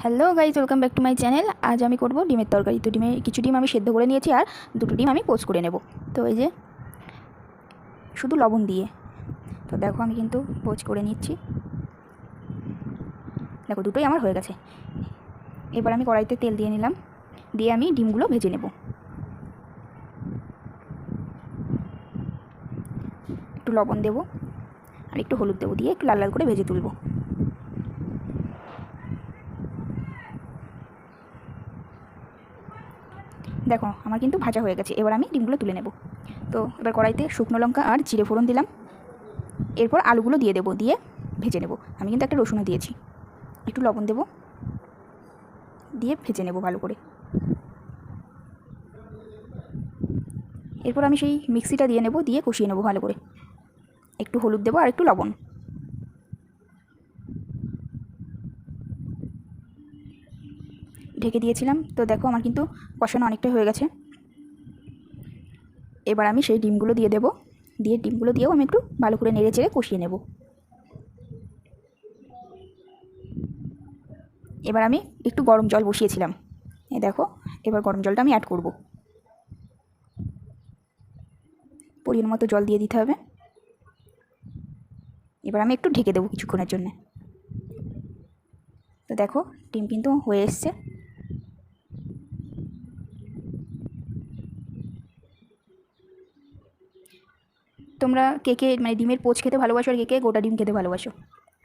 Hello guys, welcome back to my channel. আজ আমি করব ডিমের তরকারি। তো কিছু ডিম আমি সেদ্ধ করে নিয়েছি আর দুটো ডিম আমি পোস্ট করে নেব। তো এই যে শুধু লবণ দিয়ে, তো দেখো আমি কিন্তু পোস্ট করে নিচ্ছি। দেখো দুটোই আমার হয়ে গেছে। এবার আমি কড়াইতে তেল দিয়ে নিলাম, দিয়ে আমি ডিমগুলো ভেজে নেব। একটু লবণ দেবো আর একটু হলুদ দেবো, দিয়ে একটু লাল লাল করে ভেজে তুলব। দেখো আমার কিন্তু ভাজা হয়ে গেছে। এবার আমি ডিমগুলো তুলে নেব। তো এবার কড়াইতে শুকনো লঙ্কা আর জিরে ফোড়ন দিলাম। এরপর আলুগুলো দিয়ে দেবো, দিয়ে ভেজে নেব। আমি কিন্তু একটা রসুনও দিয়েছি। একটু লবণ দেবো, দিয়ে ভেজে নেব ভালো করে। এরপর আমি সেই মিক্সিটা দিয়ে নেব, দিয়ে কষিয়ে নেব ভালো করে। একটু হলুদ দেবো আর একটু লবণ। ঢেকে দিয়েছিলাম। তো দেখো আমার কিন্তু কষানো অনেকটাই হয়ে গেছে। এবার আমি সেই ডিমগুলো দিয়ে দেবো, দিয়ে ডিমগুলো দিয়েও আমি একটু ভালো করে নেড়ে চেড়ে কষিয়ে নেব। এবার আমি একটু গরম জল বসিয়েছিলাম, এই দেখো এবার গরম জলটা আমি অ্যাড করব। পরিমাণ মতো জল দিয়ে দিতে হবে। এবার আমি একটু ঢেকে দেবো কিছুক্ষণের জন্য। তো দেখো ডিম কিন্তু হয়ে এসছে। তোমরা কে কে মানে ডিমের পোচ খেতে ভালোবাসো আর কে কে গোটা ডিম খেতে ভালোবাসো?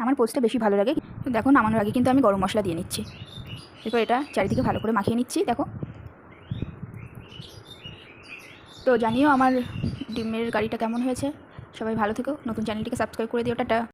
আমার পোচটা বেশি ভালো লাগে। তো দেখো নামানোর আগে কিন্তু আমি গরম মশলা দিয়ে নিচ্ছি। এরপর এটা চারিদিকে ভালো করে মাখিয়ে নিচ্ছি। দেখো, তো জানিও আমার ডিমের কারিটা কেমন হয়েছে। সবাই ভালো থেকো, নতুন চ্যানেলটিকে সাবস্ক্রাইব করে দিও। টাটা।